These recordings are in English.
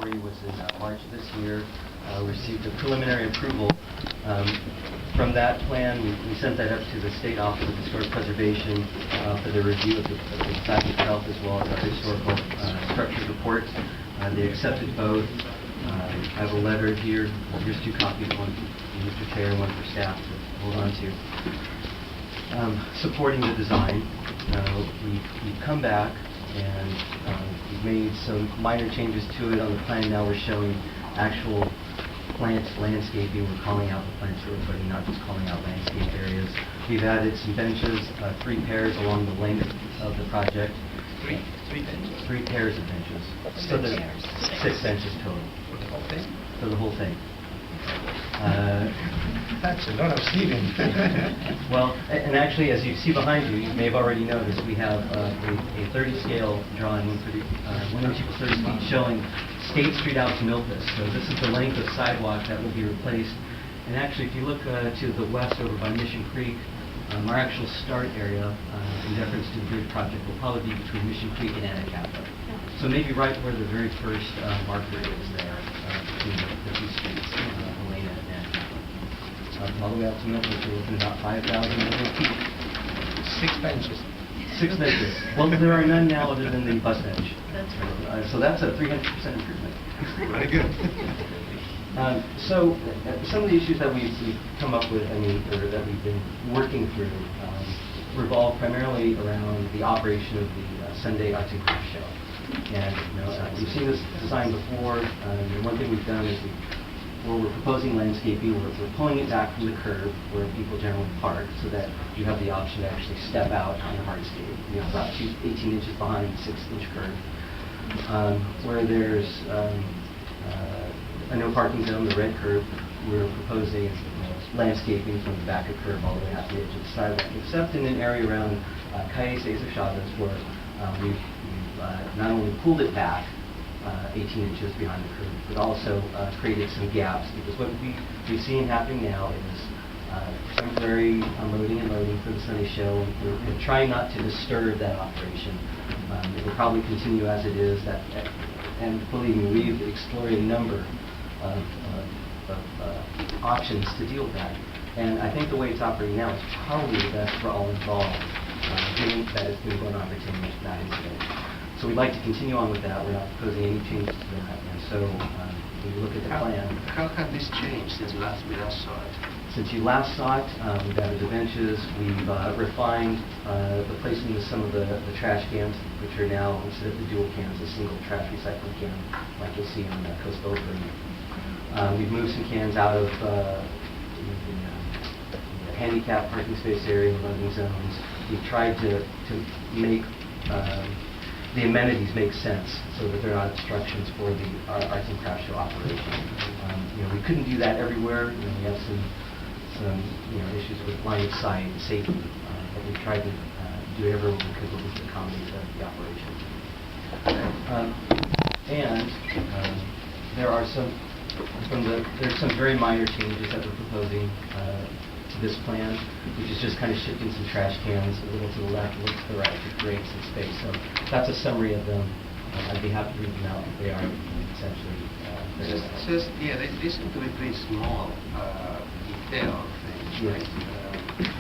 delivery was in March of this year. We received a preliminary approval. From that plan, we sent that up to the State Office of Historic Preservation for the review of the design itself, as well as our historical structures report. They accepted both. I have a letter here. Here's 2 copies, one for Mr. Chair and one for staff to hold on to. Supporting the design. We've come back and we've made some minor changes to it on the plan. Now we're showing actual plants, landscaping. We're calling out the plants for everybody, not just calling out landscape areas. We've added some benches, 3 pairs along the length of the project. Three benches? 3 pairs of benches. So there's 6 benches total. For the whole thing? For the whole thing. That's a lot of seating. Well, and actually, as you see behind you, you may have already noticed, we have a 30 scale drawing, 1 inch equals 30 feet, showing State Street out to Milpas. So this is the length of sidewalk that will be replaced. And actually, if you look to the west over by Mission Creek, our actual start area, in deference to the bridge project, will probably be between Mission Creek and Anacapa. So maybe right where the very first marker is there, between the 2 streets, Helena and Anacapa. All the way up to Milpas, we're looking at about 5,000 feet. 6 benches. 6 benches. Well, there are none now other than the bus bench. That's right. So that's a 300% improvement. Very good. So some of the issues that we've come up with, or that we've been working through, revolve primarily around the operation of the Sunday Arts and Crafts Show. And you've seen this design before. And one thing we've done is where we're proposing landscaping, we're pulling it back from the curb where people generally park, so that you have the option to actually step out on the hardscape. About 18 inches behind the 6-inch curb. Where there's a no parking zone, the red curb, we're proposing landscaping from the back of the curb all the way out to the edge of the sidewalk, except in an area around Calle Cesar Chavez, where we've not only pulled it back 18 inches behind the curb, but also created some gaps, because what we've seen happening now is temporary unloading and loading for the Sunday show, and we're trying not to disturb that operation. It will probably continue as it is, and believe me, we've explored a number of options to deal with that. And I think the way it's operating now is probably the best for all involved, given that it's been going on for 10 years for that incident. So we'd like to continue on with that. We're not proposing any changes to that. And so when you look at the plan. How have this changed since we last saw it? Since you last saw it, we've added the benches. We've refined the placement of some of the trash cans, which are now, instead of the dual cans, a single trash recycling can, like you'll see on Coast Boulevard. We've moved some cans out of the handicap parking space area, loading zones. We've tried to make the amenities make sense so that they're not obstructions for the arts and crafts show operation. We couldn't do that everywhere. We have some issues with line of sight and safety, but we tried to do everywhere we could to accommodate the operation. There's some very minor changes that we're proposing to this plan, which is just kind of shifting some trash cans a little to the left, a little to the right to create some space. So that's a summary of them. I'd be happy to read them out. They are essentially they seem to be pretty small detail things, yes. Right?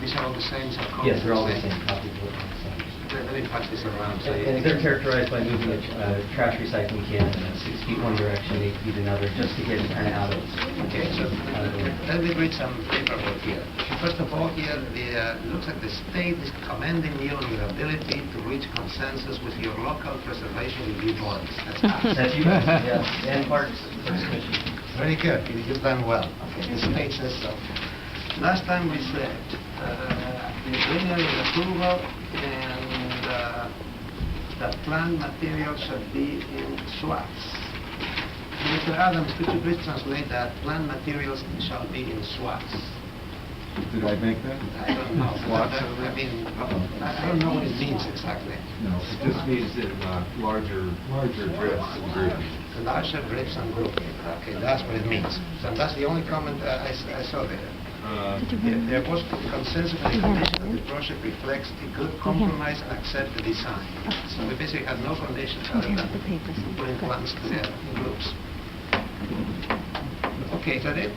These are all the same? Yes, they're all the same. Copies of the same. Let me pass this around. And they're characterized by moving a trash recycling can 6 feet one direction, 8 feet another, just to get it kind of out of it. Okay, so let me read some paperwork here. First of all, here it looks like the state is commending you on your ability to reach consensus with your local preservation review boards. That's you, yes, and Parks Commission. Very good. You've done well. Okay. This page says so. Last time we said the preliminary approval and that plant material should be in swaths. Mr. Adams, could you please translate that plant materials shall be in swaths? Did I make that? I don't know. Swaths? I don't know what it means exactly. No, it just means in larger drifts and groupings. Larger drifts and grouping. Okay, that's what it means. So that's the only comment I saw there. There was consensus in the commission that the project reflects a good compromise and accepted design. So we basically had no conditions other than putting plants there in groups. Okay, is that it?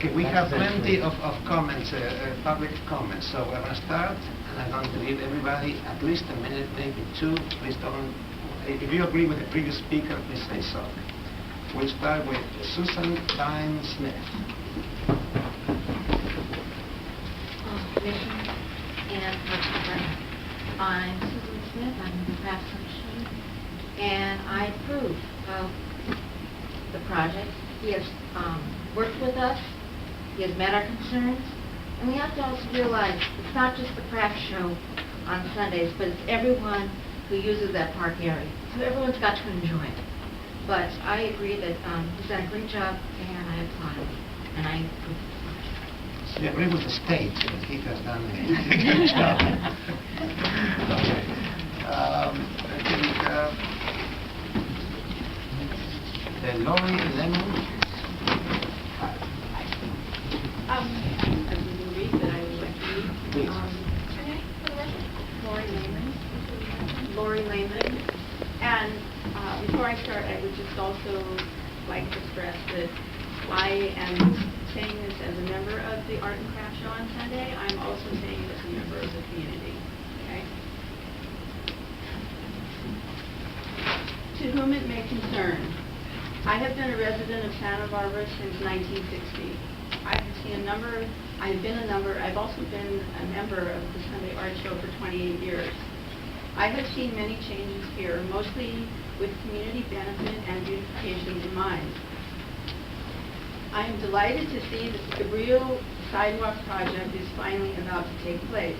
Okay, we have plenty of comments, public comments, so we're going to start, and I'm going to give everybody at least a minute, maybe two. Please don't, if you agree with the previous speaker, please say so. We'll start with Susan Dine Smith. Commissioner and Councilman, I'm Susan Smith, I'm the craft commissioner, and I approve of the project. He has worked with us, he has met our concerns, and we have to also realize it's not just the craft show on Sundays, but it's everyone who uses that park area. So everyone's got to enjoy it. But I agree that he's done a great job, and I applaud him, and I approve the project. So you agree with the state that he has done a good job? Okay. I think Lori Lemon. I will read that I would like to read. Please. Lori Lehman. Lori Lehman. And before I start, I would just also like to stress that I am saying this as a member of the Art and Craft Show on Sunday. I'm also saying it as a member of the community. Okay? To whom it may concern, I have been a resident of Santa Barbara since 1960. I've also been a member of the Sunday Art Show for 28 years. I have seen many changes here, mostly with community benefit and beautification in mind. I am delighted to see that the Cabrillo Sidewalk project is finally about to take place.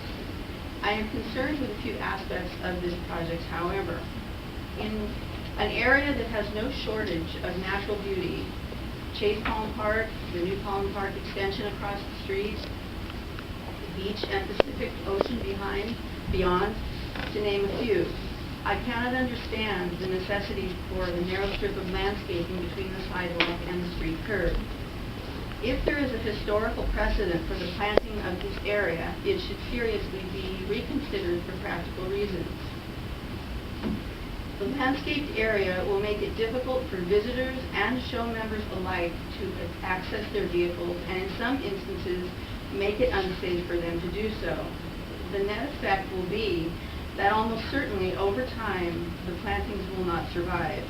I am concerned with a few aspects of this project, however. In an area that has no shortage of natural beauty, Chase Palm Park, the new Palm Park extension across the street, the beach and Pacific Ocean beyond, to name a few. I cannot understand the necessity for the narrow strip of landscaping between the sidewalk and the street curb. If there is a historical precedent for the planting of this area, it should seriously be reconsidered for practical reasons. The landscaped area will make it difficult for visitors and show members alike to access their vehicles, and in some instances, make it unsafe for them to do so. The net effect will be that almost certainly over time, the plantings will not survive.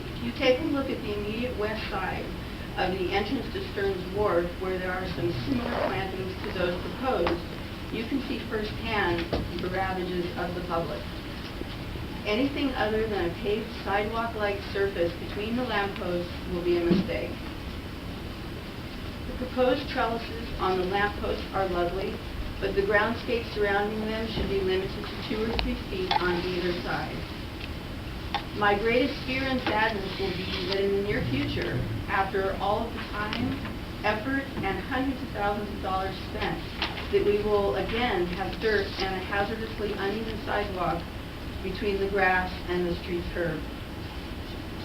If you take a look at the immediate west side of the entrance to Stearns Wharf, where there are some similar plantings to those proposed, you can see firsthand the ravages of the public. Anything other than a paved sidewalk-like surface between the lampposts will be a mistake. The proposed trellises on the lampposts are lovely, but the groundscape surrounding them should be limited to 2 or 3 feet on either side. My greatest fear and sadness will be that in the near future, after all of the time, effort, and hundreds of thousands of dollars spent, that we will again have dirt and a hazardously uneven sidewalk between the grass and the street curb.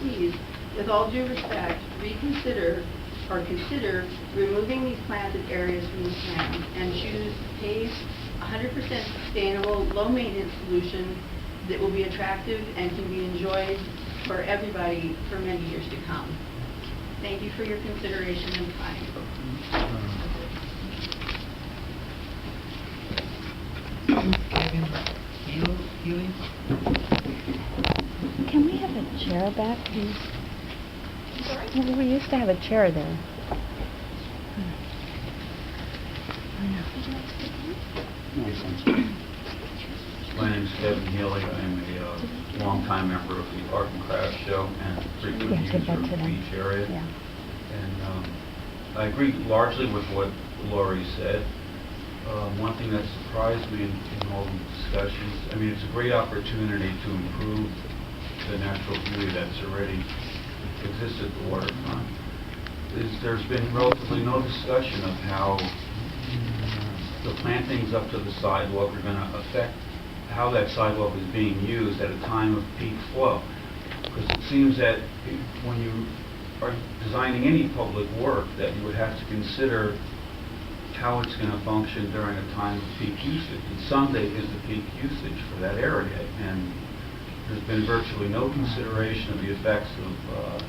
Please, with all due respect, reconsider or consider removing these planted areas from the plan and choose a paved, 100% sustainable, low-maintenance solution that will be attractive and can be enjoyed for everybody for many years to come. Thank you for your consideration and time. Can we have a chair back, please? Well, we used to have a chair there. My name is Kevin Healy. I'm a longtime member of the Art and Craft Show and frequent Yeah, user get back of to the them. beach area. Yeah. And I agree largely with what Lori said. One thing that surprised me in all the discussions, I mean, it's a great opportunity to improve the natural beauty that's already exists at the waterfront. There's been relatively no discussion of how the plantings up to the sidewalk are going to affect how that sidewalk is being used at a time of peak flow. Because it seems that when you are designing any public work, that you would have to consider how it's going to function during a time of peak usage. And Sunday is the peak usage for that area. And there's been virtually no consideration of the effects of